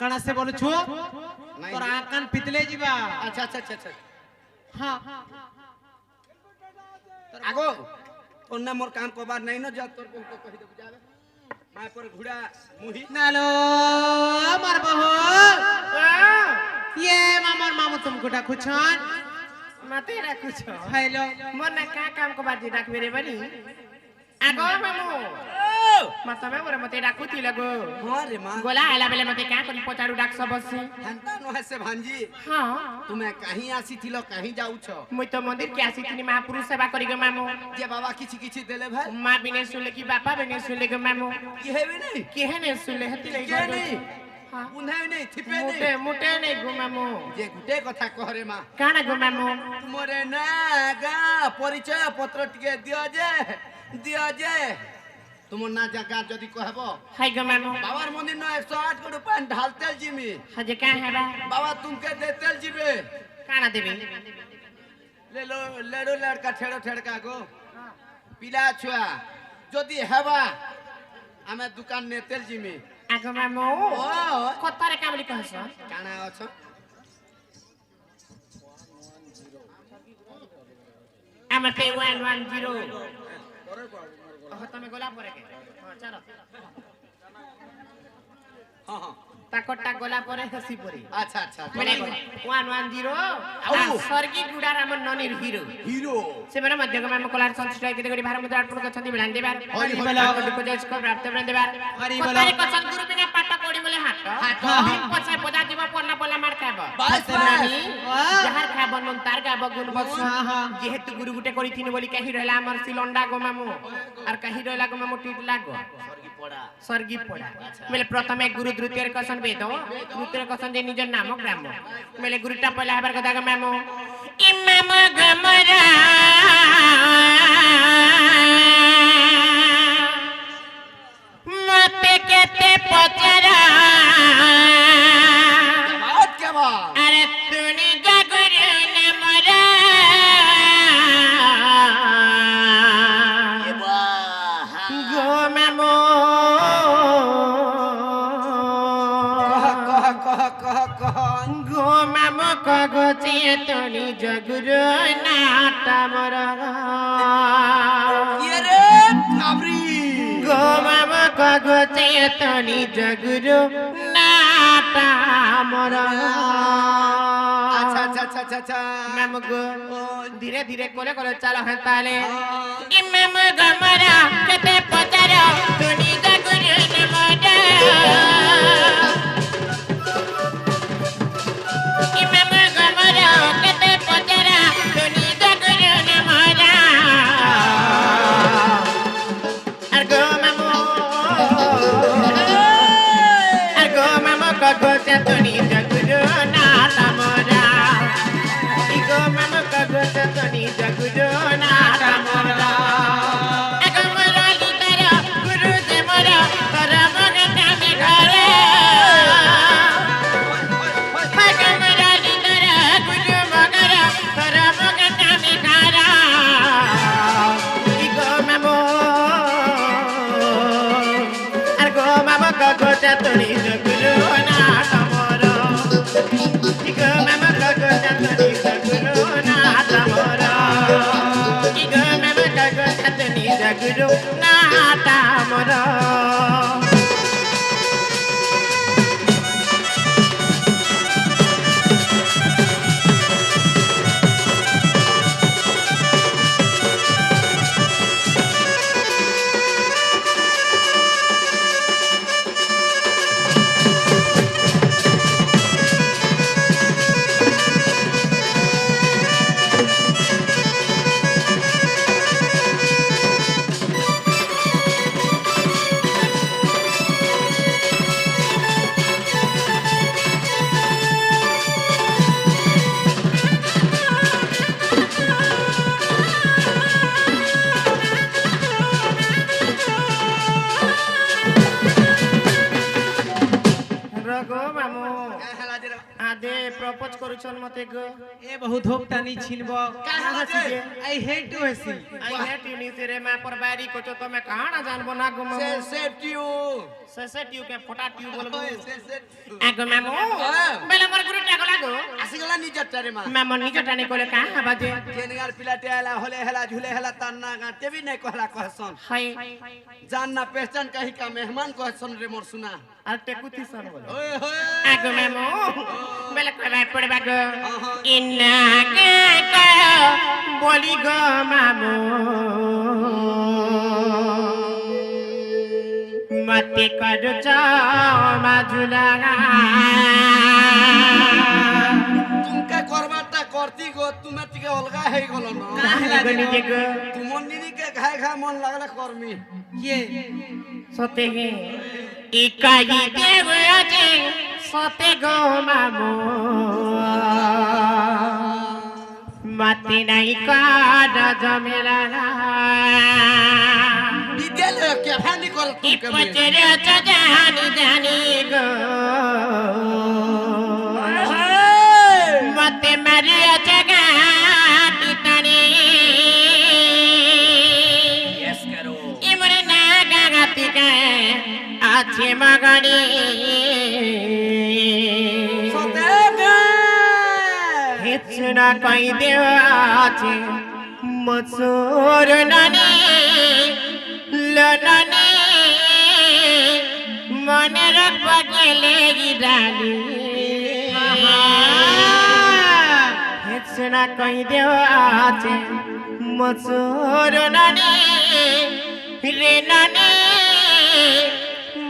কানা সে বলছো তোর আকান পিতলে যাবা আচ্ছা আচ্ছা আচ্ছা আচ্ছা হ্যাঁ আগো তোর না মোর কাম কবার নাই না যা তোর বউকে কহি দেব যাবে মা পরে ঘুড়া মুহি নালো আমার বহু ये मामर मामू तुमको डाकू छन मते डाकू छ हेलो मोर ना का काम को बाजी डाक मेरे बनी आगो मामू मत में मोर मते डाकू थी लगो हां रे मां गोला आला बेले मते का करी पचाड़ू डाक सब से हंता न है से भांजी हां तुम्हें कहीं आसी थिलो कहीं जाऊ छ मुई तो मंदिर के आसी थी महापुरुष सेवा करी गो मामू जे बाबा किछि किछि देले भाई मां बिने सुले की बापा बिने सुले गो मामू ये हेबे नहीं के है ने सुले हती लई के गो नहीं उन्हे नहीं थिपे नहीं मुटे मुटे नहीं गो मामू जे गुटे कथा कह रे मां काना गो मामू तुमरे ना गा परिचय पत्र टिके दियो जे तुम ना जगह जदी कहबो हाय गो मामू बाबार मंदिर न 108 को रुपया ढालतेल जिमी हजे का हेबा बाबा तुमके देतेल जिबे काना देबे ले लो लेडो लड़का ठेड़ो ठेड़का गो पिला छुआ जदी हेबा हमें दुकान नेतेल जिमी आगो मामू ओ कतारे कामली कहस काना अछ আমতে 110 তুমি গোলা পরে কে চলো हां हां তাকটা গোলা পরে হসি পরি अच्छा अच्छा মানে 110 স্বর্গী গুড়ার আমার ননির হিরো हीरो সেমানে মধ্যে গমে কলার সংশ্রয় কেতে করি ভার মধ্যে আটপুর গছন্তি বিলান দেবার হরি বলো। কো জেস কো প্রাপ্ত বিলান দেবার হরি বলো। কতারে কছন গুরু বিনা পাটা কোড়ি বলে হাত হাত। দিন পছে পদা দিব পন্না পলা মার খাব বাস নানি বাস। যাহার খাব নন তার গাব গুণ বস হ্যাঁ, হ্যাঁ। যেহেতু গুরু গুটে করিছিনি বলি কাহি রহিলা আমার সিলন্ডা গো মামু আর কাহি রহিলা গো মামু টিট লাগো स्वर्गी पड़ा স্বর্গী পড়া মেলে প্রথমে গুরু দ্বিতীয় কসন বেদ তৃতীয় কসন যে নিজের নাম গ্রাম মেলে গুরুটা পয়লা হেবার কথা গো মামু ইমাম গমরা মতে কেতে পচরা बात क्या बात আরে তুনি জাগরে নামরা ये वाह গো মামু कह গো মামু কগো চেতনি জগুরো নাটা মরা ये रे काबरी গো মামু কগো চেতনি জগুরো নাটা মরা अच्छा अच्छा अच्छा अच्छा अच्छा মামু গো ধীরে ধীরে করে করে চালো হ্যাঁ তাহলে ইমাম গমরা কেতে পচারা তুনি জগুরো নামরা ইমাম গমরা কেতে পচারা তুনি জগুরো নামরা আর গো মামু কগো চেতনি জগুরো নাটা মরা ই গো মামু কগো চেতনি জগুরো নাটা মরা আগো মরা লিতার গুরু যে মরা তোর মগে কামে ঘরে আগো মরা লিতার গুরু মগর তোর মগে কামে ঘরা ই গো মামু আর গো মামু কগো চেতনি জগুরো নাটা মামু কা হেলা যে আদে প্রপোজ করুছন মতে গো এ বহু ধোপটা নি ছিনব কা হেলা যে আই হেট টু হেসি আই হেট ইউ নিছে রে মা पर बारी को तो मैं कहां जानबो ना गो मामू से टियो से ट्यू के फटा ट्यू बोलबो से আগো মামু বেলা মোর গুরু টাকা লাগো আসি গলা নিজটা রে মা মামু নিজে টানি কলে কাহা বাজে কেনগার পিলাতে আলা হলে হেলা ঝুলে হেলা তান্না গাতে भी नहीं कहला कहसन হাই जानना पहचान कही का मेहमान कहसन रे मोर सुना আর টেকুতি সন বলে ओए होए আগো মামু বেলা কই পড়বা গো ইন্না কে কা বলি গো মামু मते कर माजुला तुमके करबाटा करती गो तुमे टिके अलगा हे गलो न নিজে গো तुमन निनी के खाए खा मन लागला करमी ये সতে গে ইকাই দেব আছে সতে গো মামু মতে নাই কাজ জমেলা विद्यालय के फानी कर কি तुमके পচরে তো জানি জানি গো মতে মারি আছে গাটি তানি यस करो ইমরে না গাগাতি কে আছে মগনি सते गे হেছ না কই দেও আছে মসুর নানি লনানি মনে রাখবা গেলে গিরানি হেছ না কই দেও আছে মসুর নানি রে নানি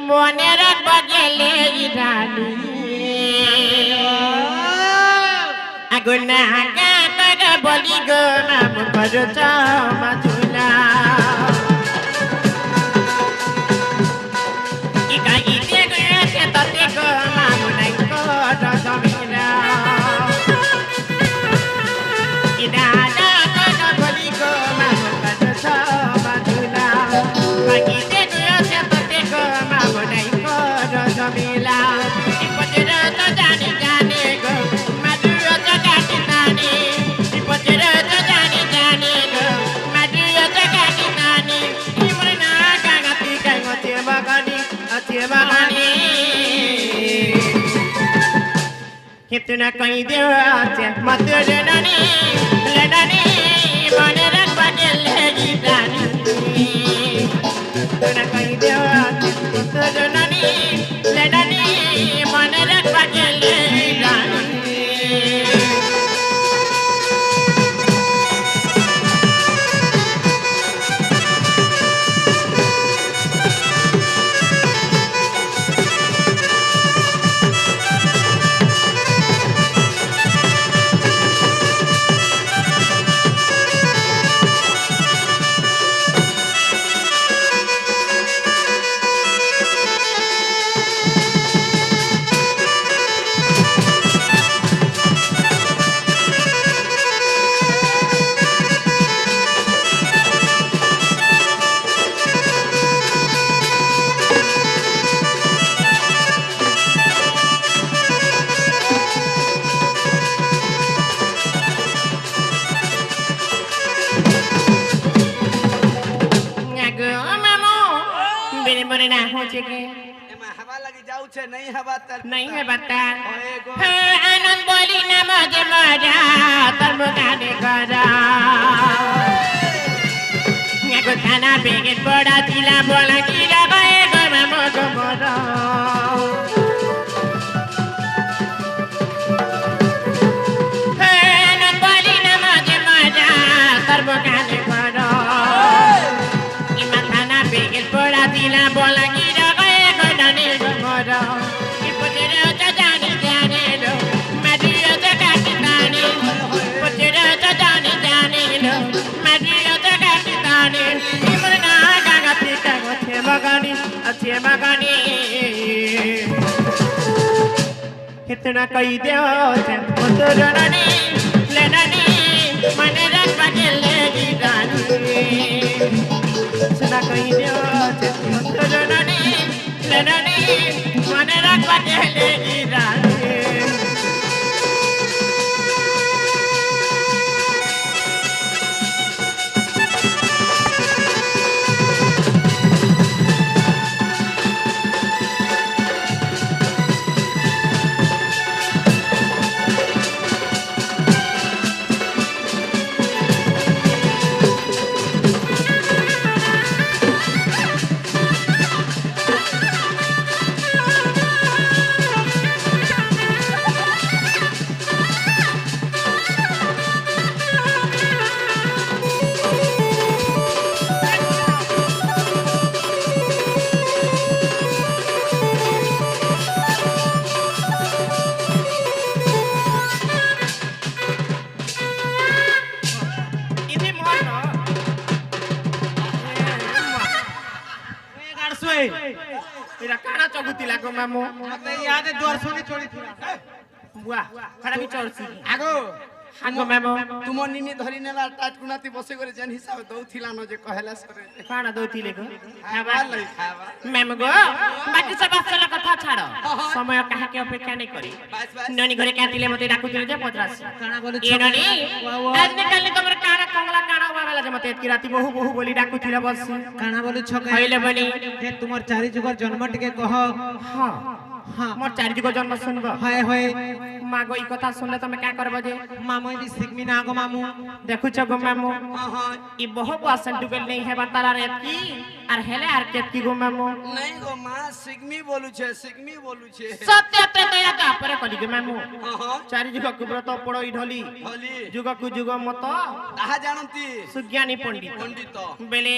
মনে রাখবা গেলে গিরানি আগুন হাগা কর বলি গো নাম কর চামাচুলা ইকাই দে গো সে ততে গো নাম নাই কর জমিলা ইদা না কর বলি গো নাম কর চামাচুলা ইকাই দে গো সে ততে গো নাম নাই কর জমিলা ইপজের তো জানি জানি গো कितना कहीं देवाचे मत लेनानी लेनानी मने रखवा के लेगी दानी कितना कहीं देवाचे मत लेनानी लेनानी मने रखवा के लेगी दानी एमा हवा लगी जाऊ छे नहीं हवा तर नहीं है बता ओए गो आनंद बोली ना मजे मजा तब गाने करा को थाना बेगे बड़ा दिला बोला कि गए गमा मगो मरा आनंद बोली ना मजे मजा तब गाने करा इमा थाना बेगे बड़ा दिला बोला कि गए गने मरा इपतेरे तो जाने जाने लो मरियो तो काटी ताने इपतेरे तो जाने जाने लो मरियो तो काटी ताने इमरना गागा पीटा अच्छे मगानी कितना कई दो मुतरनी लेनानी मने रखवा के लेगी रानी सुना कई दो मुतरनी लेनानी মনে রাখবা গেলে রাতে ইনি মন ए गाड़सोई এরা কানা চগুতিলা গো মামু मते याद है द्वार सोनी छोड़ी थी বুয়া খারাপি চড়ছি আগো আগো মামু তুম নিনি ধরি নেলা টাটকুনাতি বসে করে যেন হিসাব দউথিলা ন যে কহেলা সরে কানা দউতিলে গো খাবার লাই খাবা ম্যাম গো বাকি সব আসল কথা ছাড়ো সময় কাহাকে অপেক্ষা নেই করি বাস বাস ননি ঘরে কাটিলে মতে ডাকুতিলে যে পত্রাস काना बोले এ ননি वाह, वाह। আজ নিকালে তোমার কানা কংলা কানা বাবেলা যে মতে এতকি রাতি বহু বহু বলি ডাকুতিলে বস काना बोले छके হইলে বলি हे तुमर चारि जुगर जन्म टिके कह হ্যাঁ हां মোর চারি যুগ জন্ম শুনব हाय होय মা গো এই কথা শুনলে তুমি কা করব যে मामू भी सिगमी ना गो मामू দেখুছ গো মামু হ্যাঁ ই বহু পার্সেন্ট ডুবেল নেই হেবা তারা রে কি আর হেলে আর কেতকি গো মামু নাই গো মা সিগমি বলু છે সত্য ত্রেতয়া তাপরে কলি গো মামু হ্যাঁ চারি যুগ কুব্রত পড়ই ঢলি হলি যুগকু যুগ মত তাহা জানতি সুজ্ঞানী পণ্ডিত পণ্ডিত বেলে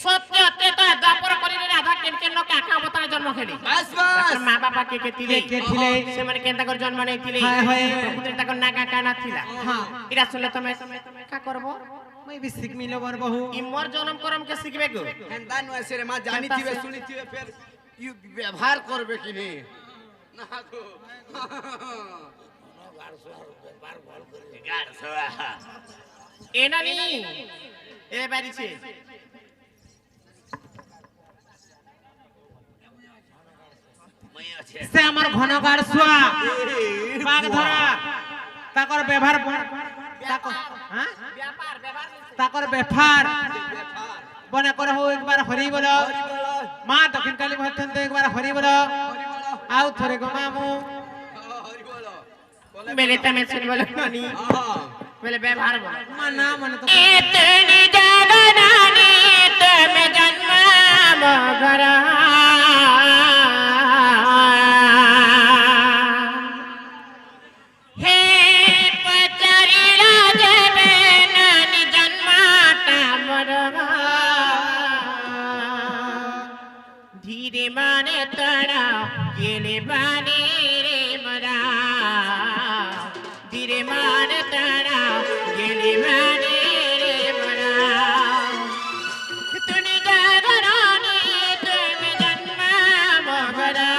সত্য ত্রেতয়া দ্বাপর কলিরে রাধা কেন কেন কাকা অবতার জন্ম খেলি বাস বাস মা বাবা কে তিলে কে থিলে সেমানে কেন তাকর জন্ম নেই তিলে হায় হায়। পুত্র তাকর নাগা কানা থিলা हां ইরা শুনলে তুমি কা করব मैं भी सिगमी लोबर बहु ই মোর জনম করম কে শিখবে গো হেন্দা নয় সেরে মা জানিতিবে শুনিতিবে ফের ইউ ব্যবহার করবে কি নি না গো এ নানি এ বাড়িছে से हमर घनगार सुआ बाग धरा ताकर व्यवहार ताकर हां ব্যাপার ব্যাপার ताकर व्यवहार बने कर हो एक बार हरि बोलो मां दक्षिण काली भजन तो एक बार हरि बोलो आउ थोरे गो मामू বেলে তুমি শুন বলো নানি বেলে ব্যবহার বলো मां ना मन तो इतनी जगनानी तुम जन्म मगरा हे पचरी राजबे नानी जन्माटा मरवा धीरे माने तड़ा गेले बानी रे मरा धीरे माने तड़ा गेले बानी रे मरा तुनी जागरानी तुम जन्म मगरा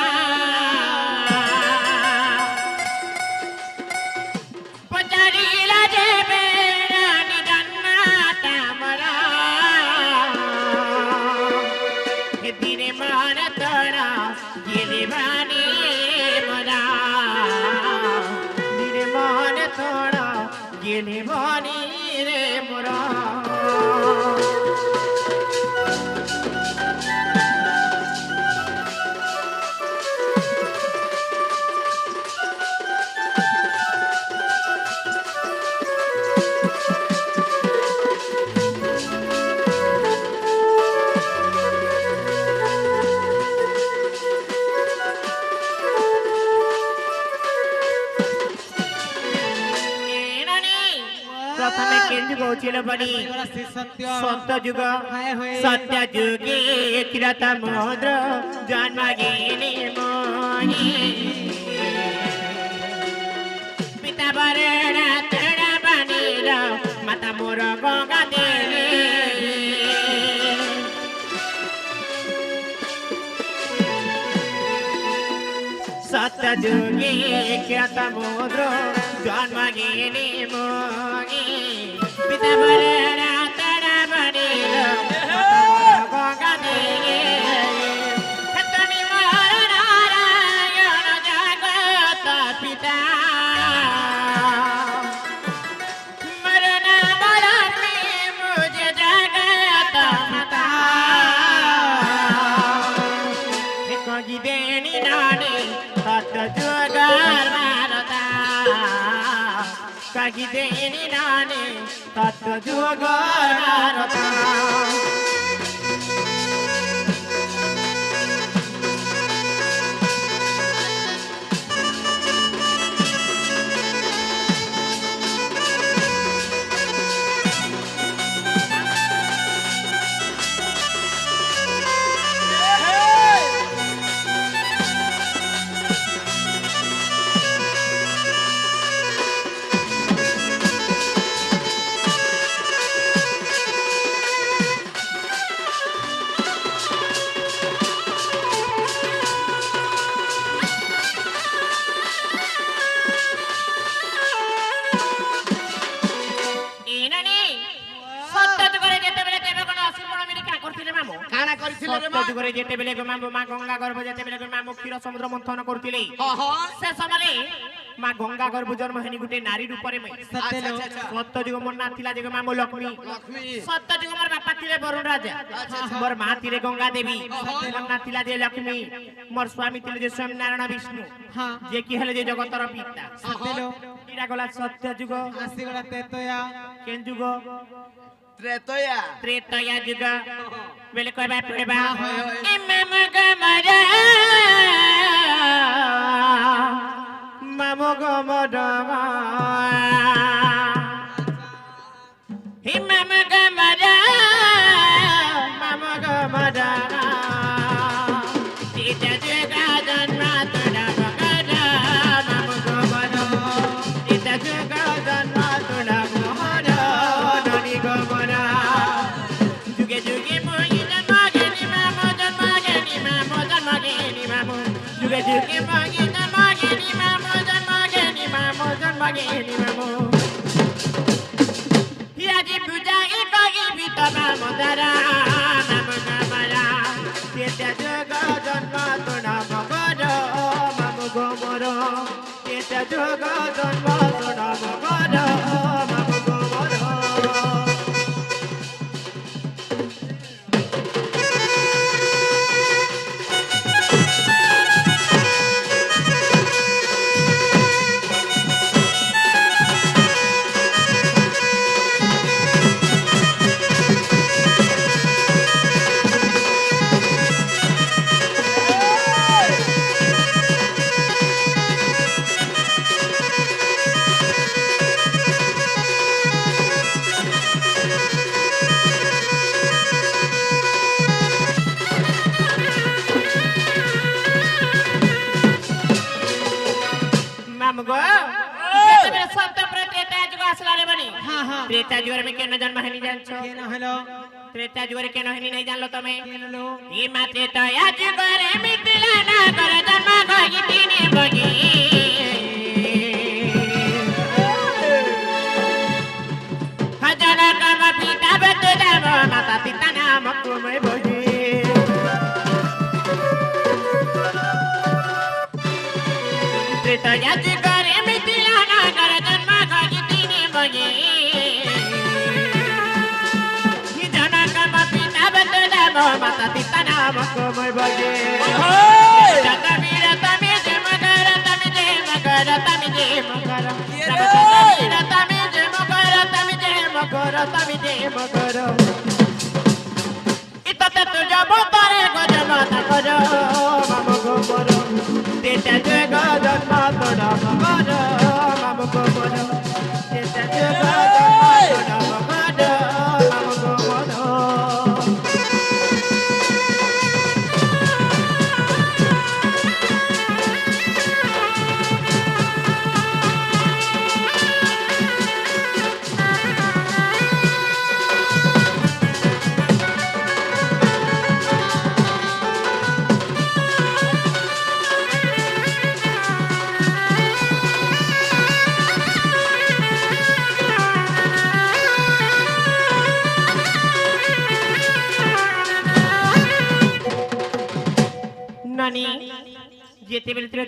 पचरी राजबे नानी जन्माटा मरा धीरे मान तड़ा गेले बानी मरा धीरे मान तड़ा गेले बानी रे मरा प्रथमे केंद्र गोचिल बनी सत्य सत्य जुग हाय होय सत्य जुगे किरत मोद्र जन्म गेले मोही पिता बरड़ा तड़ा बनेर माता मोर गंगा देले सत्य जुगे किरत मोद्र जन्म गेले मोही पिता बरड़ा तड़ा बनेर माता मोर गंगा देले तनी मरणारा গীতে নিনানে তত্ত্ব যুগরতা কানা করিছিলে রে মা সত্যযুগরে যেতেবেলে মামু মা গঙ্গা গর্ভ যেতেবেলে মামু ক্ষীর সমুদ্র মন্থন করଥିଲେ সে সময়ে মা গঙ্গা গর্ভ জন্ম হেনি গুটে নারী রূপরে মই সত্যলো সত্যযুগ মোর না থিলা যে মামু লক্ষ্মী লক্ষ্মী সত্যযুগ মোর বাপা থিলে বরুণ রাজা মোর মা থিলে গঙ্গা দেবী মোর না থিলা যে লক্ষ্মী মোর স্বামী থিলে যে স্বয়ং নারায়ণ বিষ্ণু হ্যাঁ যে কি হলে যে জগতর পিতা সত্যলো এরা গলা সত্যযুগ আসিগলা তেতয়া কেন যুগ ত্রেতয়া ত্রেতয়া যুগ বেলে কইবা পড়বা হয়, হয়। মামু গমরা মামু গমরা হি মামু গমরা মামু গমরা তিতা জগা জন্ম তোরা বগরা মামু গমরা তিতা জগা জন্ম তোরা বগরা ননি গমরা যুগে যুগে মই জন্মগেনি মামু জন্মগেনি মামু জন্মগেনি মামু যুগে যুগে মই জন্মগেনি মামু জন্মগেনি মামু জন্মগেনি মামু হিয়াজি পূজা একগি বিতবা মদারা মামু গমরা কেতে জগ জন্ম তোরা বগর মামু গমর কেতে জগ জন্ম তোরা বগর মামু গমর মামগো যেতেবেলে সত্য পরে ত্রেতা যুগ আসলা রে বনি হ্যাঁ হ্যাঁ ত্রেতা যুগরে কেন জন্ম হেনি জানছো কেন হলো ত্রেতা যুগরে কেন হেনি নাই জানলো তুমি কেন হলো ই মা ত্রেতা যুগরে মিটিলা না করে জন্ম গই তিনি বগি হাজার কর্ম পিতা বত দেব মাতা পিতা নাম কুমে বগি ত্রেতা যুগরে মিটিলা না করে জন্ম গই তিনি বগি মাতা পিতা নাম কমই বগে তুমি তুমি যে মগর তুমি যে মগর তুমি যে মগর তুমি যে মগর তুমি যে মগর তুমি যে মগর ইততে তু যাব তারে গজ মাতা কর মাম গোবর তেটা যে গজ মাতা মগর মাম গোবর তেটা যে গজ মাতা মগর মাম গোবর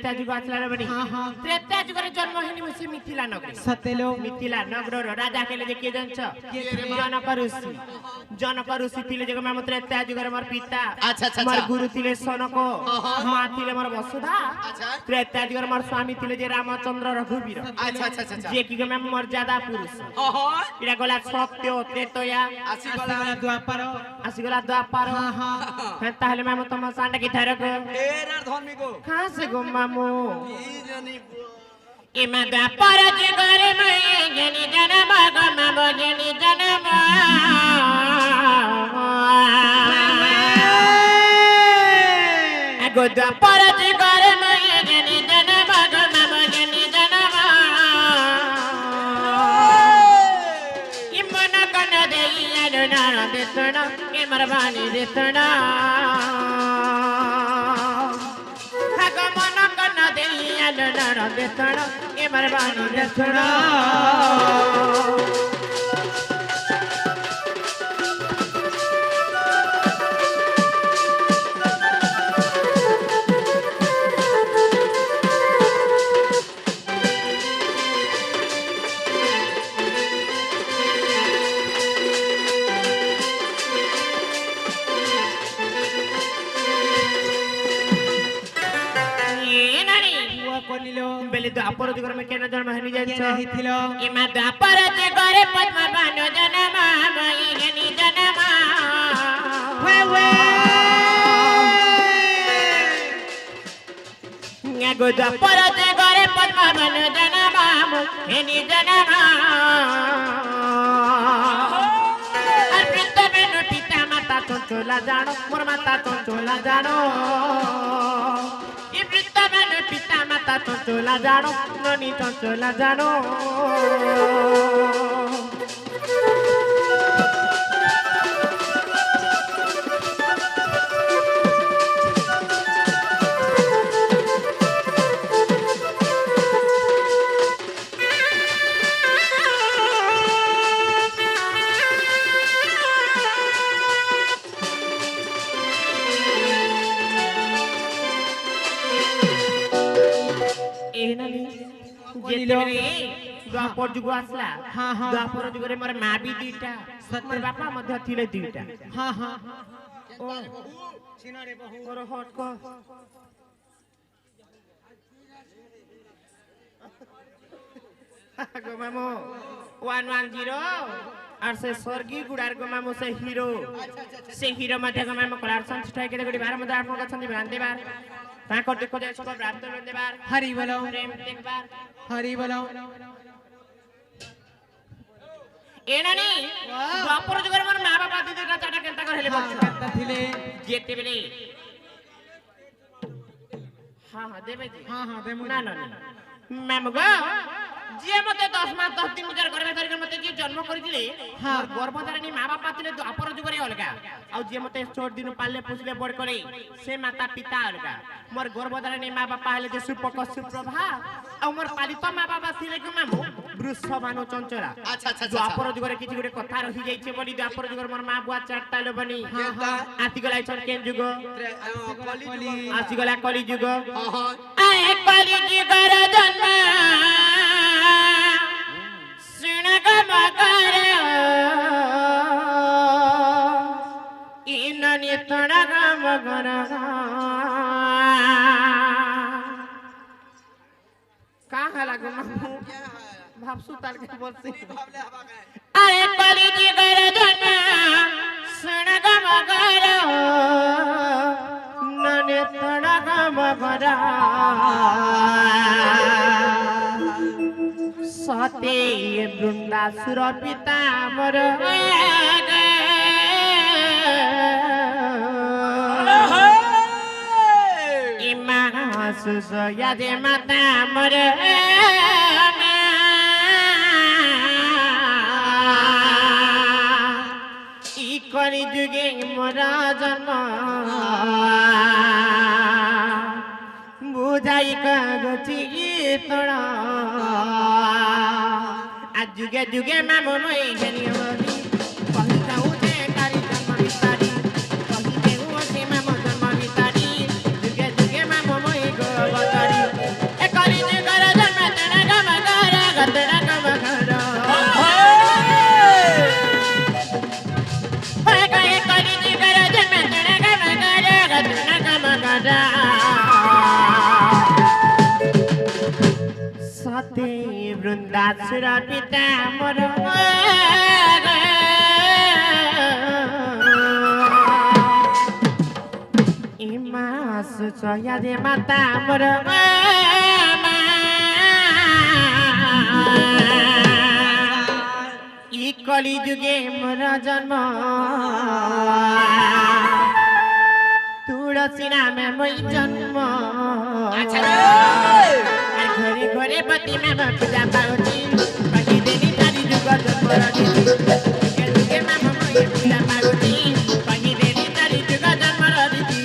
ତ୍ରେତା ଯୁଗ ଆସିଲା ବନି ହଁ ହଁ ତ୍ରେତା ଯୁଗରେ ଜନ୍ମ ହେନି ମୁଁ ସେ ମିଥିଲା ନଗର ସତେଲୋ ମିଥିଲା ନଗରର ରାଜା କହିଲେ ଯେ କିଏ ଜାଣିଛ ଜନକ ଋଷି ଥିଲେ ଯେ ମାମ ତ୍ରେତା ଯୁଗରେ ମୋର ପିତା ଆଚ୍ଛା, ଆଚ୍ଛା, ମୋର ଆଚ୍ଛା। ଗୁରୁ ଥିଲେ ସନକ ମା ଥିଲେ ମୋର ବସୁଧା ଆଚ୍ଛା। ତ୍ରେତା ଯୁଗରେ ମୋର ସ୍ୱାମୀ ଥିଲେ ଯେ ରାମଚନ୍ଦ୍ର ରଘୁବୀର ଆଚ୍ଛା ଆଚ୍ଛା ଆଚ୍ଛା ଯେ କି ମ୍ୟାମ ମର୍ଯ୍ୟାଦା ପୁରୁଷ ଓହୋ ଏଟା ଗଲା ସତ୍ୟ ତ୍ରେତୟା ଆସିଗଲା ଆସିଗଲା ଦ୍ୱାପର ଆସିଗଲା ଦ୍ୱାପାର ହଁ হ্যাঁ তাহলে মামু তোমার সান্ডা কি থারক এরার ধর্মী গো খাসে গো মামু কি জানি ইমা দ্বাপার যুগরে মই জ্ঞানী জনম গো মামু জ্ঞানী জনম গো দ্বাপার যুগরে মই জ্ঞানী জনম গো মামু জ্ঞানী জনম ইমন কন দেইয়া না দেতনা কে মরবানি দেতনা আগমন কন দেইয়া না দেতনা কে মরবানি দেতনা কনিলো বেলে দ্বাপর যুগরে মে কেন জন্ম হনি কে জানছ নাহিছিল ইমা দ্বাপর যুগরে পদ্মবান জনম মই জ্ঞানী জনম গো দ্বাপর যুগরে পদ্মবান জনম মই জ্ঞানী জনম আর প্রত্যেক পিতা মাতা চঞ্চলা জানো মোর মাতা চঞ্চলা জানো পিতা মাতা চঞ্চলা জানো ননি চঞ্চলা জানো द्वापर जुग आसला हाँ, हाँ। द्वापर जुगरे मोर माँ भी दुईटा मोर बापा मध्य थिले दुईटा हाँ हाँ ओ मोर हट को गो मामू 110 और से स्वर्गीय गुडार गो मामू से हीरो मध्य गो मामू कलार संस्था के गोटी 12 मध्य 8 मध्य छंदी बांधे बार ताकर देखो जाय सब प्राप्त होते बार हरि बोलो प्रेम देख बार हरि बोलो एनानी द्वापर जुगर मोर माँ बापा दीदी चाटा केनता कर हेले बच्चा केनता थिले जेते बेले हां हां देबे जी हाँ हाँ देमु ना ना मैम गो जे मते 10 मास 10 दिन गुजार करबे धरि मते जे जन्म करिले हाँ। गर्भधारिणी माँ बापा थिले द्वापर जुगरे अलगा आ जे मते 14 दिन पाले पुछले बड़ करे से माता पिता अलगा मोर गर्भधारिणी माँ बापा हले जे सुपक सुप्रभा आ मोर पालित माँ बापा थिले कि मामू वृषभानु चंचला अच्छा अच्छा अच्छा द्वापर जुगरे किछि गुटे कथा रहि जाइछे बोली द्वापर जुगर मोर माँ बुआ चारटा लो बनी हाँ, हाँ। आति गलाइ छन केन जुग कली आसी गला कली जुग हाँ आए कली जुगर जन्म सुन ग मगर इननि तोड़ा ग मगर कहाँ लागो मामू भापसु ताल के बोलसी अरे कली जुगर जन्म सुन ग मगर नने तोड़ा ग मगर सते बृंदासुर पिता मोर इमा सुसया जे माता मोर ई करि जुगे मोर जन्म बुझाई गछि तोड़ा आज जुगे जुगे मामू मैं हेनी होली कहि जाऊ जे कारी जन्म बितारी कहि देऊ से मामू जन्म बितारी जुगे जुगे मामू मैं गो बतारी সতে বৃন্দাসুর পিতা মোর ইমা সুচয়া দে মাতা মোর ই কলি যুগে মোর জন্ম তুলসী নামে মই জন্ম আচ্ছা আর ঘরে ঘরে পতি মামা পূজা পাউছি বাকি দেনি তারি যুগ জন্ম রাখিছি যুগে যুগে মামা মই পূজা পাউছি বাকি দেনি তারি যুগ জন্ম রাখিছি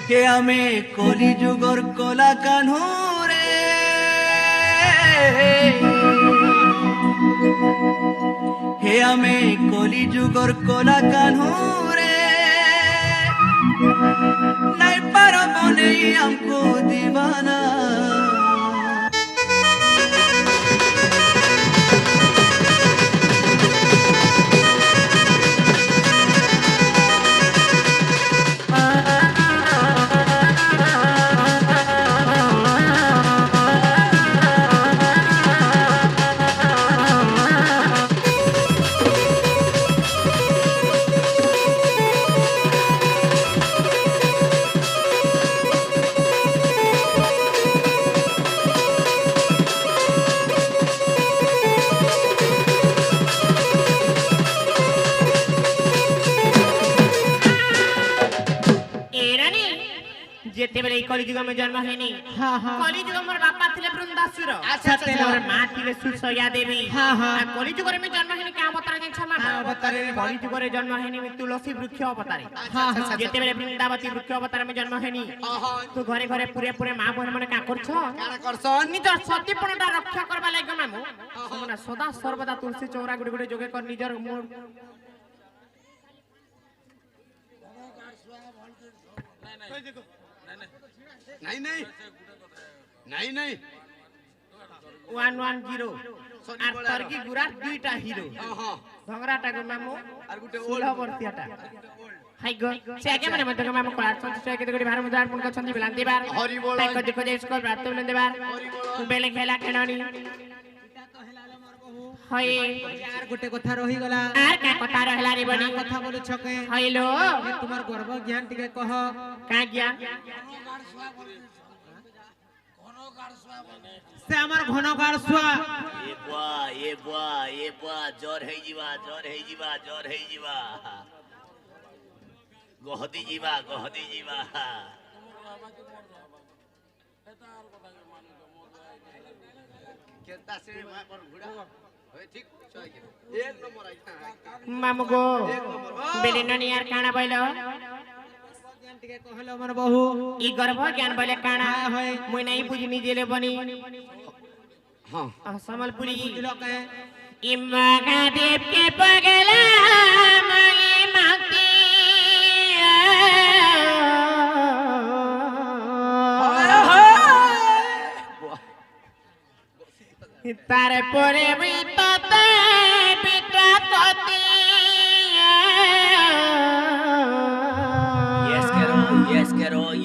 কে আমি কলি যুগর কলা কানুরে হে আমি কলি যুগর কলা কানুরে নাই পারব নেই আমকো দিবানা যেতেবেলে এই কলিযুগ আমি জন্ম হয়নি হ্যাঁ হ্যাঁ কলিযুগ আমার বাপা ଥିଲେ বৃন্দাসুর আচ্ছা আচ্ছা আমার মা ଥିଲେ সুসয়া দেবী হ্যাঁ, হ্যাঁ। আর কলিযুগরে আমি জন্ম হয়নি কে অবতারে জানছ মা অবতারে। কলিযুগরে জন্ম হয়নি আমি তুলসী বৃক্ষ অবতারে হ্যাঁ, হ্যাঁ। যেতেবেলে বৃন্দাবতী বৃক্ষ অবতারে আমি জন্ম হয়নি তো ঘরে ঘরে পুরে পুরে মা বোন মানে কা করছ কানা করছন নিজর সতীপণটা রক্ষা করবা লাগি মামু মানে সদা সর্বদা তুলসী চৌরা গুড়ি গুড়ি যোগে কর নিজর মোর নাই নাই নাই নাই 110 আর তর্কি গুড়া দুইটা হিরো হ্যাঁ ধংরাটা গো মামু আর গুটে ওল ষোলো বর্ষিয়াটা হাই গো সে আগে মানে মধ্যে মামু কলার সঞ্চয় কেতে করে ভার মুদ্রা পুন কছন্দি বেলান দিবার হরি বল তাই কদি কদি স্কোর প্রাপ্ত বেলান দিবার বেলে খেলা খেলনি হয় আর গোটে কথা রহি গলা আর কা কথা রহলা রে বনি কথা বলু ছকে হইলো তোমার গর্ব জ্ঞান টিকে কহ কা জ্ঞান সে আমার ঘনকার সুয়া এ বুয়া জ্বর হয়ে ଯିବା গহদি ଯିବା কেতা সে মা পর ঘুড়া হয় ঠিক চয় কে এক নম্বর আইতা মামু গো বেলে ননি আর কানা বইলো জ্ঞান টিকে কহলো আমার বহু ই গর্ভ জ্ঞান বলে কানা হয় মুই নাই বুঝি নিজেলে বনি হ্যাঁ সম্বলপুরি বুঝলো কে ইমাগা দেব কে পগলা মাই মাতি তারপরে বিততে বিততি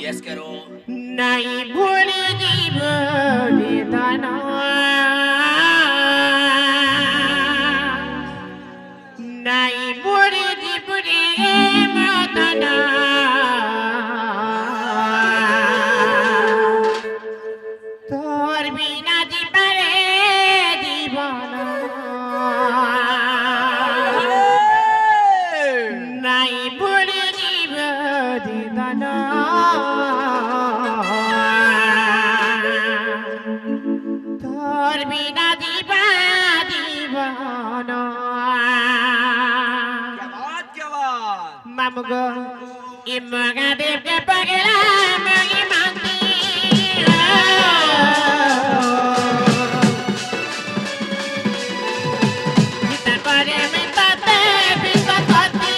yes karo নাই ভুলি জীব নিধন নাই ভুলি জীব রে মদন তোর বিনা জীবরে জীবন নাই ভুলি জীব নিধন তোর বিনা দিবা জীবন क्या बात মামুগো ইমগা দেবকে পগলা মাই মাতি তারপরে আমি তাতে বিকতি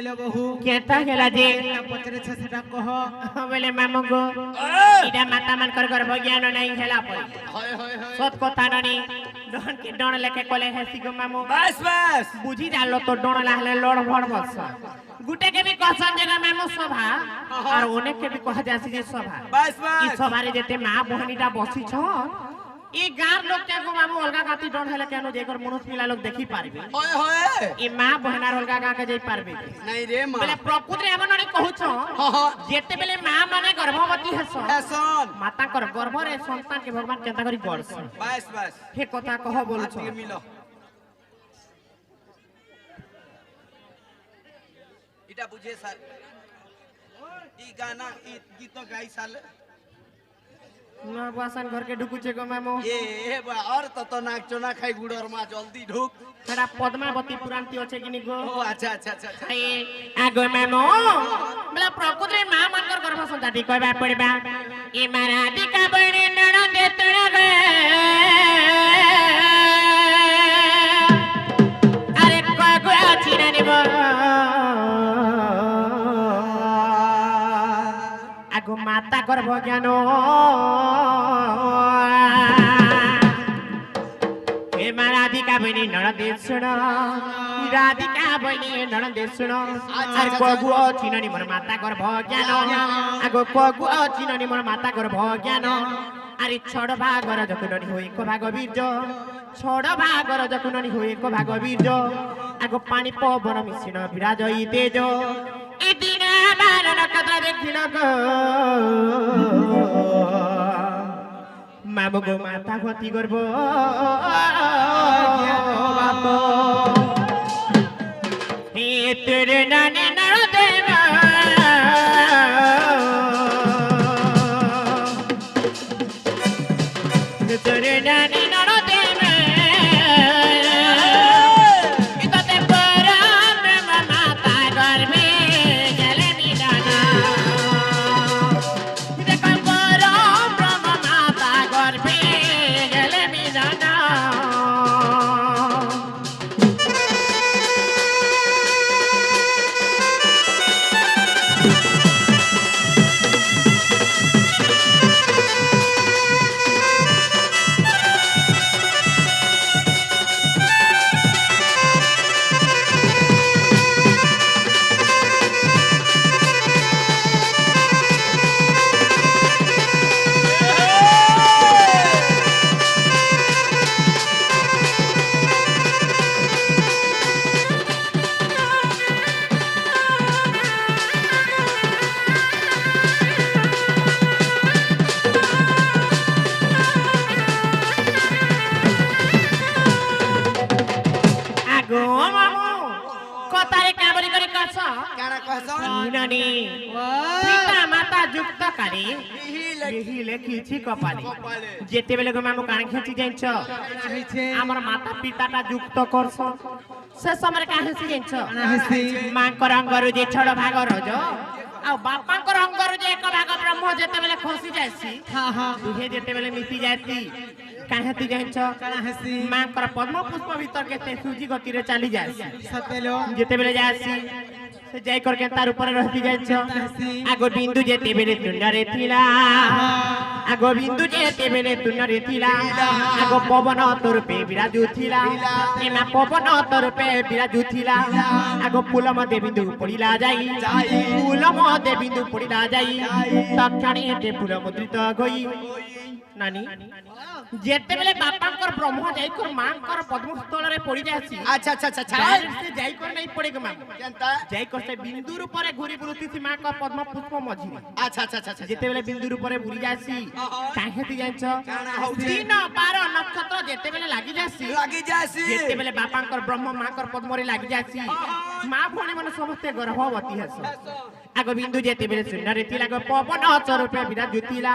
लो बहु केता गेला जे पचरे छे सेटा कह बोले मामू गो इडा माता मन कर गर्भ ज्ञान नहीं हेला पड़ी হয় হয় হয় सत कथा ननी डन के डन लेके कोले हेसी गो मामू বাস বাস बुझी जालो तो डन लाहले लड़ भड़ बस गुटे के भी कहसन जगह मामू सभा और ओने के भी कह जासी जे सभा বাস ई বাস सभारे जेते मां बहनीटा बसी छ ई गार लोग के गो मामू अलगा गाती डन हेले केनो जेकर मनुष्य मिला लोग देखि पारबे হয় হয় ई मां बहनार अलगा गा के जाई पारबे নাই রে মা बेले प्रकृति एमन ननी कहू छ जेते बेले मां माने गर्भवती हेस হ্যাঁ माता कर गर्भ रे संतान के भगवान केता करी गड़स বাস বাস हे कथा कह बोल छ আজকে মিলো এটা বুঝে স্যার ই গানা ই গীত গাই সালে ना बासन घर के ढुकु छे गो मामू ए बा और तो नाक चोना खाई गुड़र मा जल्दी ढुक खड़ा पद्मावती पुराणती अछि किनी गो ओ अच्छा अच्छा अच्छा अच्छा ए आगो मामू बेला प्रकृति मां मन कर गर्भ संतान कहबा पड़बा ए मारा दिका बने नण दे तण गे अरे कगो अछि ना निबो आगो माता गर्भ ज्ञान हे राधिका बहिनी नणदेव सुन राधिका बहिनी नणदेव सुन अरे कगु चिननी मोर माता गर्भ ज्ञान आगो कगु चिननी मोर माता गर्भ ज्ञान अरे छड़ भागर जकुननी होई को भाग बीज छड़ भागर जकुननी होई को भाग बीज आगो पानी पवन मिश्रण विराज ई तेज ई दिन बार नक्षत्र देखिन गो मामू गो माता गति गर्भ बाप हे तेरे नानी नरदेव तेरे नानी नरदेव इतते परम माता गर्भे जले निदाना देखो परम माता गर्भे जले निदाना आगो मामू कतारे काबरी करे कस काना कहसन इनानी पिता माता जुक्त करे यही लेखिछि कपाले जेते बेले गो मामू कान खेची जाइछ हमर माता पिताटा जुक्त करस से समय का हेसी जाइछ मां कर अंगरु जे छड़ भाग रज आ बापा कर अंगरु जे एक भाग ब्रह्म जेते बेले खसी जाइछि हां हां दुहे जेते बेले मिसी जाइछि काहेती जाइछ मां कर पद्म पुष्प भीतर के ते सूजी गति रे चली जाइछि सतेलो जेते बेले जाइछि से जाई करके तार ऊपर रहती जाइछ आगो बिंदु जेते बेले तुंडरे थिला आगो बिंदु जेते बेले तुंडरे थिला आगो पवन तोर पे विराजु थिला एमा पवन तोर पे विराजु थिला आगो फूल मध्ये बिंदु पड़िला जाई फूल मध्ये बिंदु पड़िला जाई तक्षणे ते फूल मुद्रित गई नानी जेते बेले बापा कर ब्रह्म जाई कर मां कर पद्मस्थल रे पड़ी जासी अच्छा अच्छा अच्छा अच्छा डायरेक्ट से जाई कर नहीं पड़े के मां केनता जाई कर से बिंदु ऊपर घुरी बुलती थी मां का पद्म पुष्प मझी अच्छा अच्छा अच्छा जेते बेले बिंदु ऊपर बुली जासी काहे ती जाइछ काना हउछे? दिन 12 नक्षत्र जेते बेले लागि जासी लागी जासी जेते बेले बापा कर ब्रह्म मां कर पद्म रे लागि जासी मां भणी मन समस्त गर्भवती हस आगो बिंदु जेते बेले सुंदर थिला गो पवन स्वरूपे विराज जुतिला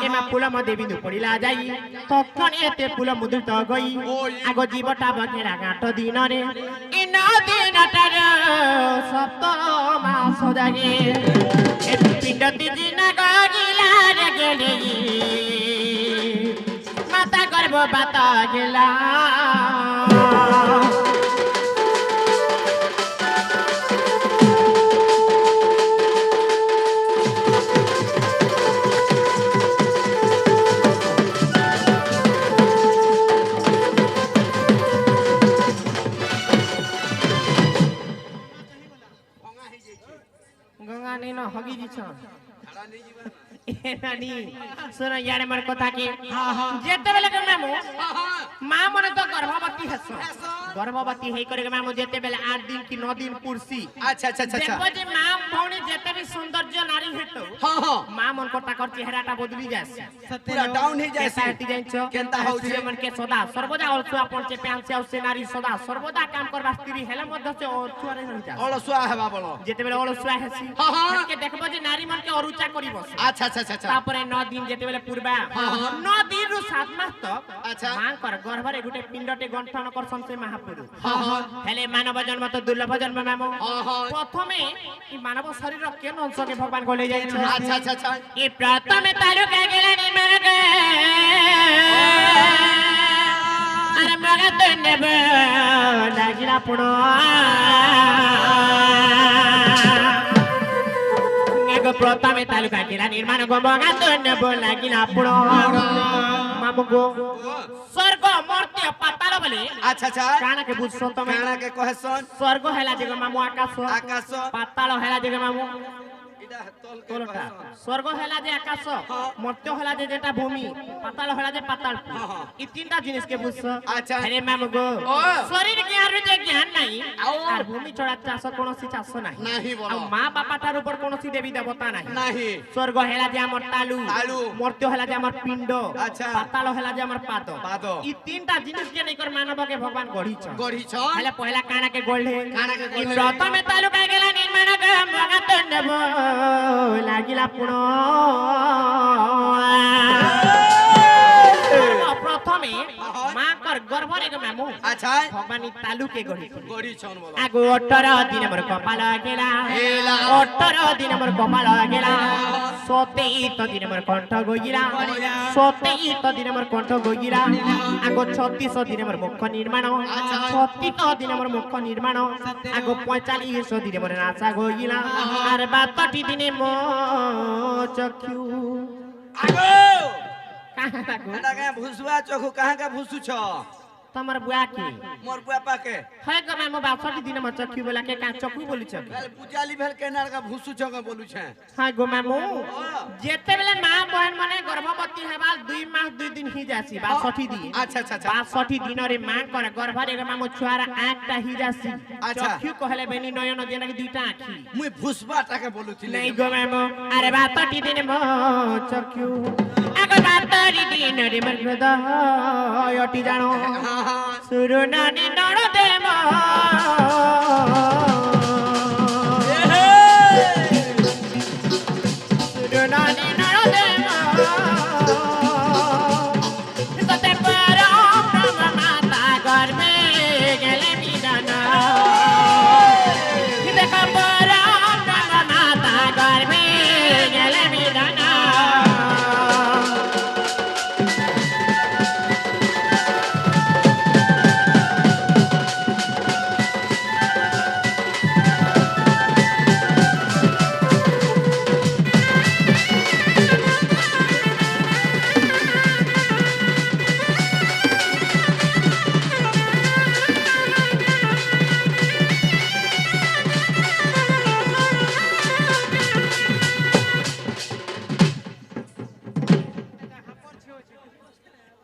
एमा फूल मध्ये बिंदु पड़िला जाई तखन एते फूल मुद्रित गई आगो जीवटा बकेरा गांठ दिन रे इन दिनटार सप्तमा सदागे ए पिंड दिना गगिला रे गेली माता गर्भ बाता गेला गंगा नहीं न हगी जी छ खाड़ा नहीं जीवन ए नानी सुन यार मन कथा के हां हां जेते बेले के मामू हां हां मां मने तो गर्भवती हस ऐसा गर्भवती हेई करे के मामू जेते बेले 8 दिन की 9 दिन पुरसी अच्छा अच्छा अच्छा देखो जे मां भौणी जेते भी सौंदर्य नारी हेतो हां हां मां मन को ताकर चेहराटा बदली जाय पूरा डाउन ही कैसा जाए हटी जाइछो केनता होउछे मन के सदा सर्वदा अलसुआ पहुंचे प्यांसे औ से नारी सदा सर्वदा काम करबा स्त्री हेले मध्य से अलसुआ रे रहि जा अलसुआ हेबा बोलो जेते बेले अलसुआ हेसी हाँ, हाँ। के देखबो जे नारी मन के अरुचा करी बस अच्छा अच्छा अच्छा अच्छा तापरे 9 दिन जेते बेले पूर्वा 9 दिन रु 7 मास तक अच्छा। मां कर गर्भरे गुटे पिंडटे गंठन कर संसे महापुरु हां हां हेले मानव जन्म तो दुर्लभ जन्म मामो हां हां प्रथमे ई मानव शरीर के अंश के भगवान को ले जाय अच्छा अच्छा अच्छा ई प्रथमे तालुका गेला निर्माण के अरे मगा तो नेब लागिला पुणो नेगो प्रथमे तालुका गेला निर्माण को मगा तो नेब लागिला पुणो मामुगो स्वर्ग मर्त्य पाताल बोले अच्छा अच्छा काना के बुझसो तमे काना के कहसन स्वर्ग हेला जग मामू आकाश आकाश पाताल हेला जग मामू इडा तोल के तोलटा कहसन स्वर्ग हेला जे आकाश हाँ। मर्त्य हेला जे जेटा भूमि पाताल हेला जे पाताल हाँ, हाँ। ई तीनटा जिनिस के बुझसो अच्छा। अरे मामुगो ओ। शरीर ज्ञान रे जे ज्ञान नाही आओ। আর ভূমি ছড়া চাষ কোনসি চাষ নাই नाही আর बोलो মা বাবা তার উপর কোনসি দেবী দেবতা নাই नाही স্বর্গ হেলা যে আমার তালু তালু। মর্ত্য হেলা যে আমার পিণ্ড আচ্ছা। পাতাল হেলা যে আমার পাদ পাদ। এই তিনটা জিনিস কে নেইকর মানবকে ভগবান গঢ়িছ गढ़ी छन हेला पहिला काना के गोल्हे काना के गोल्हे। प्रथमे तालुका गेला निर्माण के मगत नेब लागिला पुण प्रथमे मां कर गर्भ रे मामू अच्छा भगवान ई तालुके गढ़ी गढ़ी छन बोलो আগো 18 দিন মোর কপাল গেলা গেলা। 18 দিন মোর কপাল গেলা 27 দিন মোর কণ্ঠ গইরা 27 দিন মোর কণ্ঠ গইরা আগো 36 দিন মোর মুখ নির্মাণ 36 দিন মোর মুখ নির্মাণ আগো 45 দিন মোর নাসা গইলা আর 62 দিনে মো চক্ষু आगो কাহা তাকো एटा के भुसुआ चोखु कहां का भुसु छ তোমার বুয়া কি मोर बुआ पाके হয় গো মামু 62 দিনে মোর চক্ষু বলা কে কা চক্ষু বলিছ वेल पुजाली भेल के नार का भुसु छ का बोलु छे হয় গো মামু যেতে বেলে মা বহন মানে গর্ভবতী হেবাল 2 মাস 2 দিন হি যাসি 62 দিন अच्छा अच्छा अच्छा 62 দিনরে মা করে গর্ভরে মামু ছুয়ার আটটা হি যাসি আচ্ছা। চক্ষু কহলে বেনি নয়ন যেনা কি দুইটা আখি मुई भुसबा टाके बोलु थी নাই গো মামু আরে 62 দিনে মো চক্ষু আগো 62 দিনরে মর হৃদয় অটি জানো हां हां সুরনানি নড়দে মো সুরনানি নড়দে মো সতে পরম ব্রহ্ম মাতা গর্ভে গেলে বিদান দেখ পরম ব্রহ্ম মাতা গর্ভে গেলে বিদান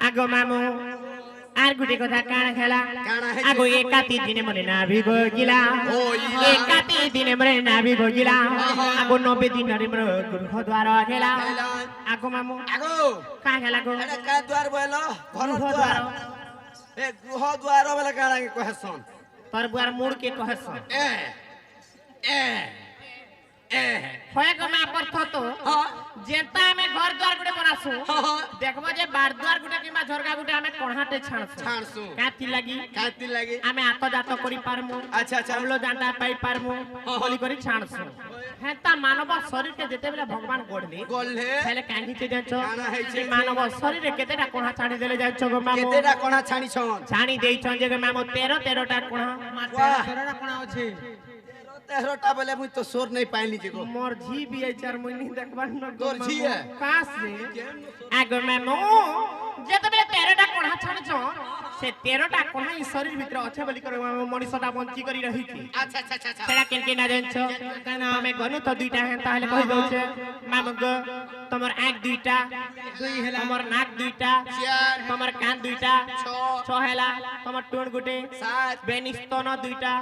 আগো মামু আর গুটি কথা কানা খেলা কানা হেছে? আগো একাতি দিনে মনে না ভিগো গিলা ও ইলা। একাতি দিনে মনে না ভিগো গিলা আগো 90 দিনরে মর গৃহ দ্বার খেলা হেলা। আগো মামু आगो কা খেলা গো एटा का द्वार बोलो घर गृह द्वार द्वार ए गृह द्वार वाला काना के कहसन তোর বুয়ার মুড় কে কহস ए ए ए হয় গো মা পর্থ তো हां যেটা আমি ঘর দ্বার গুটে বনাসু हां हां দেখবো যে বার দ্বার গুটে কিংবা ঝরকা গুটে আমি কঢ়াতে ছাড়ছু छाणसु কাতি লাগি काती लागे আমি আত্মজাত করি পারমু अच्छा अच्छा চাউল জানটা পাই পারমু বলি করি ছাড়ছু হ্যাঁ তা মানব শরীরকে যেতেবেলে ভগবান গড়লি गोल्हे তাহলে কাহিতে যাচ্ছ কানা হইছে? এই মানব শরীরে কেতেটা কোণা ছাড়ি দেলে যাচ্ছ গো মামু केतेडा कोना छाणी छन ছাড়ি দেইছ যে গো মামু 13টা কোণা মাত্রা সররা কোন আছে 13টা बोले मुई तो सोर नहीं पाइली के गो মোর ঝি বিয়ে চার মইনি দেখবার ন তোর ঝি है? কাছে আগো মামু যেতেবেলে 13টা কোণা কোড়া ছাড়ছ সে 13টা কোড়া ই শরীর ভিতরে আছে বলি করে মনিষটা বঞ্চি করি রহিছি আচ্ছা আচ্ছা আচ্ছা সেটা কেন কেন জানছ আমি গনু তো দুইটা হেন তাহলে কই দউছে মামগ তোমার আঁখ দুইটা দুই হেলা তোমার নাক দুইটা চার তোমার কান দুইটা ছ ছ হেলা তোমার টুণ গুটে সাত বেনিস্তন দুইটা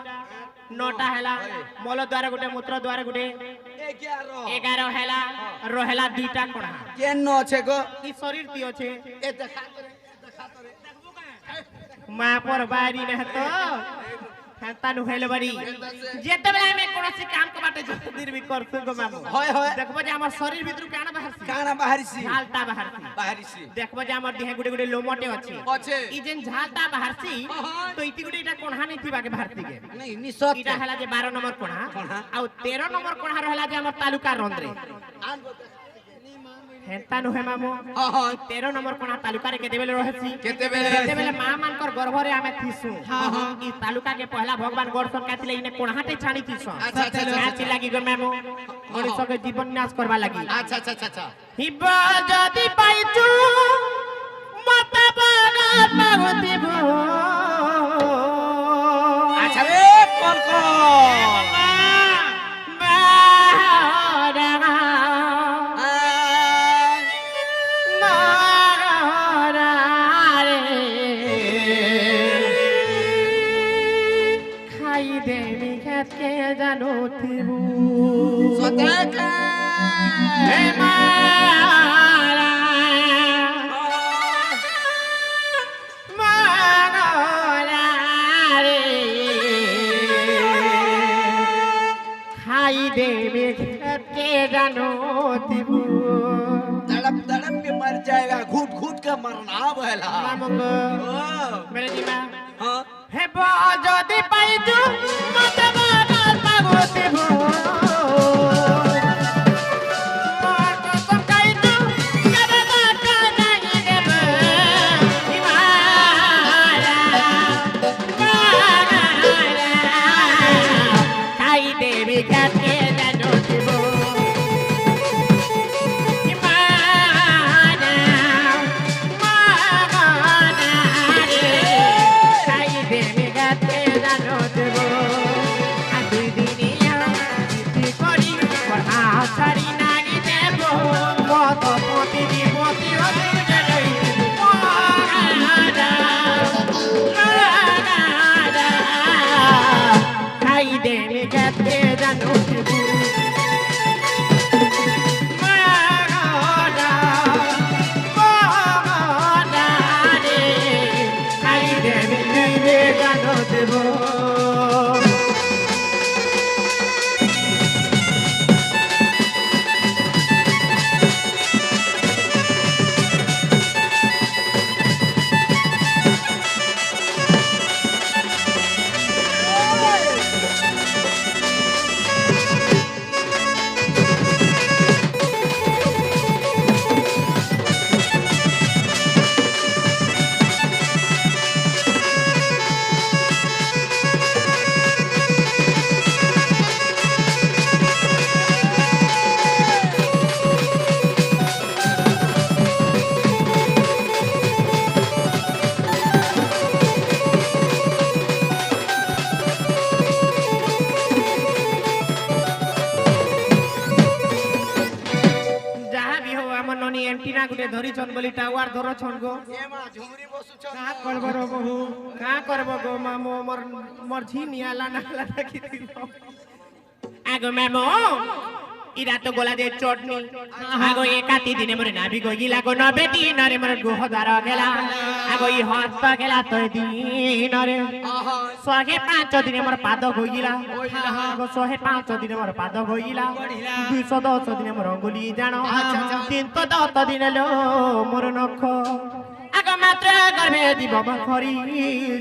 9টা হেলা মল দ্বারা গুটে মূত্র দ্বারা গুটে 11 হেলা রহেলা দুইটা কোড়া কেন আছে গো ই শরীর তি আছে এ দেখা তো রে দেখা তো রে মা পর বাড়ি না তো হাতা নু হেলে বাড়ি যেতেবেলে আমি কোনসি কাম কবাতে জলদির বি করছু গো মামু হয় হয় দেখবো যে আমার শরীর ভিতর কানা বাহারছি কানা বাহারিছি ঝালটা বাহারছি বাহারিছি দেখবো যে আমার দেহে গুড়ে গুড়ে লোমটে আছে আছে ই যেন ঝালটা বাহারছি তো ইতি গুড়ে এটা কোনহা নি থিবাকে বাহারছি গে নাই নিশ্চয় ইটা হেলা যে 12 নম্বর কোণা কোণা। আর 13 নম্বর কোণা রহেলা যে আমার তালুকা রন্দ্রে হেন্তা নুহে মামু হ্যাঁ হ্যাঁ 13 নম্বর কোণা তালুকারে কেতেবেলে রহেছি কেতেবেলে কেতেবেলে মা মানকর গর্ভরে আমি থিসু ই তালুকা কে পहला ভগবান গর্ষণ কাতিলে ইনে কোণাতে ছানি থিস আচ্ছা আচ্ছা আচ্ছা আছি লাগি গো মামু মনুষ্যকে জীবন নাশ করবা লাগি আচ্ছা আচ্ছা আচ্ছা আচ্ছা হিব যদি পাইছু মতে বাগা পাগতিব আচ্ছা রে কোন কোন খাই দেবি খেতকে জানো থিবু সদাকা হে মারা মারা রে খাই দেবি খেতকে জানো থিবু तड़प तड़प के मर जाएगा घूट घूट के मरना बहला মামঙ্গ ओ মেরে দিমা हाँ হে যদি পাইছু মতে বাগাল পাগতিব মোর কসম খাইছু কেবে বাটা নাই দেব হিমারা মারা খাই দেবি খেতে জানো দিব হিমারা মারা রে খাই দেবি খেতে জানো দিব আর দুই দিনিয়া ইতি করি পড়া ছাড়ি নাগি দেব মত পতি দিবতি হতে যাই মারা মারা খাই দেবি খেতে জানো দিব মারা মারা রে খাই দেবি দিবে জানো দিব যাহা বি হো আমার ননি এন্টিনা গুটে ধরিছন বলি টাওয়ার ধরছন গো ये मां झुमरी बसु छ কা করব রে বহু কা করব গো মামু মোর ঝিনিয়ালা নালা দেখি দিল আগো মামু ইরা তো গোলা দে চটনি আগো এ কাটি দিনে মরে নাভি গইলা গো ন বেটি নরে মরে গোহ দার গেলা আগো ই হস্ত গেলা তো দিন রে आहा 105 দিনে মোর পাদ গইলা আগো 105 দিনে মোর পাদ গইলা 210 দিনে মোর অঙ্গুলি জানো 310 দিনে লো মোর নখ আগো মাত্র গর্ভে দিব খরি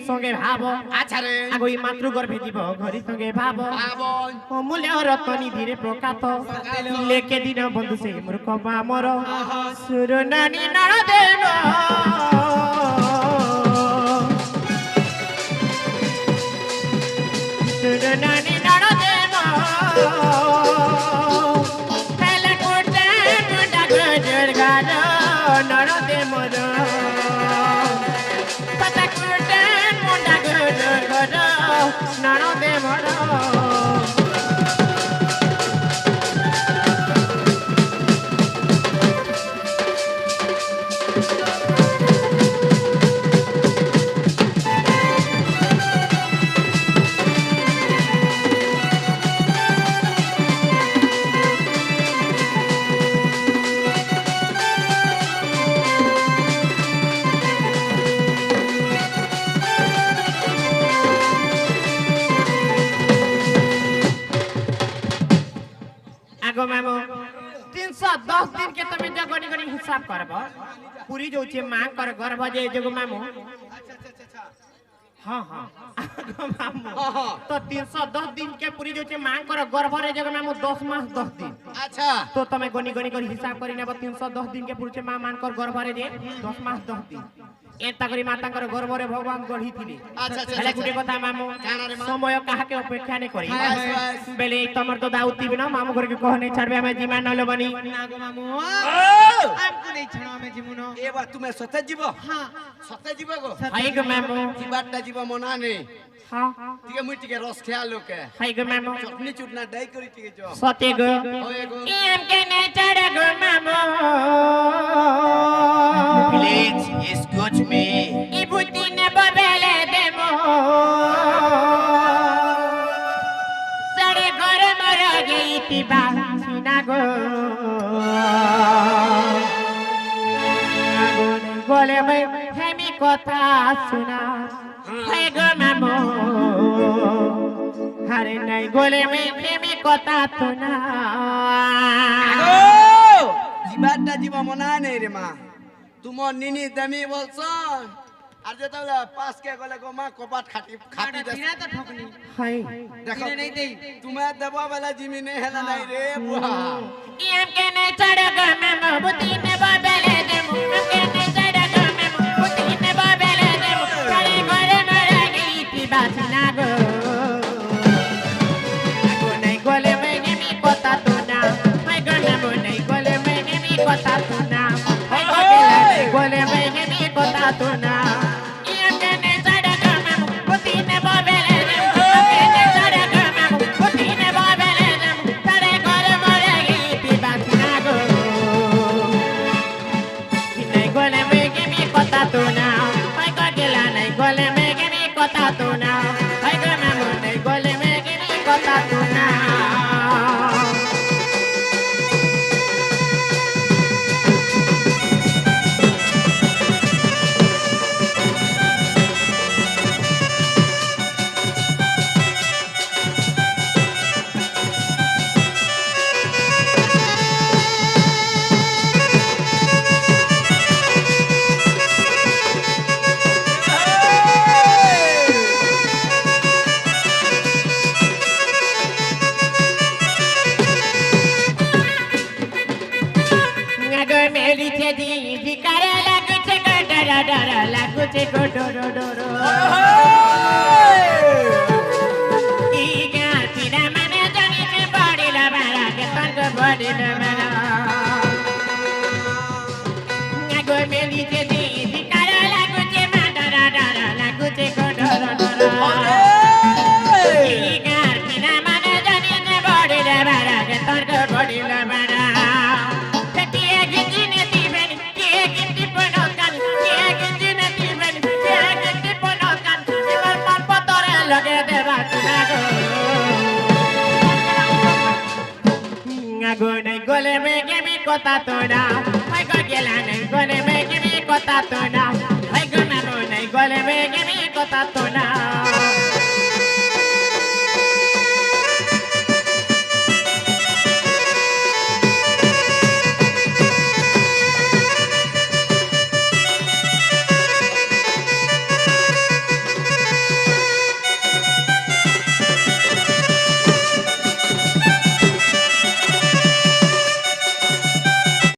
সঙ্গে ভাব अच्छा रे আগো ই মাত্র গর্ভে দিব ঘরি সঙ্গে ভাব आबन অমূল্য রতনী ধীরে প্রকাত লেখে দিন বন্ধু সেই মূর্খ মামর সুরনানি নরদেব সুরনানি নরদেব হেলে কোটে মুন্ডা গজর গাজ নরদেব 310 दिन के तुम जो गणी गणी हिसाब करब पूरी जो छे मां कर गर्भ जे जगो मामू अच्छा अच्छा अच्छा हां हां मामू हाँ हाँ तो 310 दिन के पूरी जो छे मां कर गर्भ रे जगो मामू 10 मास 10 दिन अच्छा तो तमे गणी गणी कर हिसाब करी नेब 310 दिन के पूरी छे मां मान कर गर्भ रे जे 10 मास 10 दिन एता करी माता कर गर्भ रे भगवान गढ़ी थिले अच्छा अच्छा हेले गुटे कथा मामू जाना रे मां समय काहा के अपेक्षा नहीं करी हाय, बस बेले तमर तो दाउती बिना मामू घर के कहने छाड़बे हमें जीमा नलो बनी ना गो मामू ओ हमको नहीं छड़ा में जिमुनो ए बा तुमे सते जीव हां सते जीव गो हाय गो मामू जीवाटा जीव मना ने हां टिके मुई टिके रस खेया लोके हाय गो मामू चटनी चुटना डाई करी टिके जो सते गो होए गो एम के ने चढ़ गो मामू Please excuse me. ई बुद्धि ने बबेले देमो सड़े घर मर गई तिबा सीना गो गोले में हेमी कथा सुना है गो मामू हरे नहीं गोले में हेमी कथा सुना ओ जीवाटा जीव मना ने रे मां तुम निनी दमी बोलसन আর যে তাহলে পাস কে গলে গো মা কপাট খাটি খাটি खाटी দে दिना तो ठोकनी हाय দেখো दिने नहीं दे তুমি দেবা বেলা জিমি নে হেলা নাই রে বুয়া एम के ने चढ़ गो मामू बुद्धि ने बबेले देमो एम के ने चढ़ गो मामू बुद्धि ने बबेले देमो सड़े घर मर गई तिबा सीना गो नहीं गोले में हेमी कथा सुना है गो मामू नहीं गोले में हेमी कथा सुना है गो गोले में हेमी कथा सुना एम के ने चढ़ गो मामू बुद्धि ने बबेले देमो एम के ने चढ़ गो मामू बुद्धि ने बबेले देमो सड़े घर मर गई तिबा सीना गो नहीं गोले में हेमी कथा सुना है गो गेला नहीं गोले में हेमी कथा सुना है गो मामू नहीं गोले में हेमी कथा सुना Ngagoy meli che di kare lagu che go dara dara lagu che go do do do do. Iga tira mane jani che body la bara ke tan go body la bara. Ngagoy meli che di kare lagu che ma dara dara lagu che go do do do do. Iga tira mane jani che body la bara ke tan go body la bara. Gole me give me kota tona, I go gelane. Gole me give me kota tona, I go na no. Gole me give me kota tona.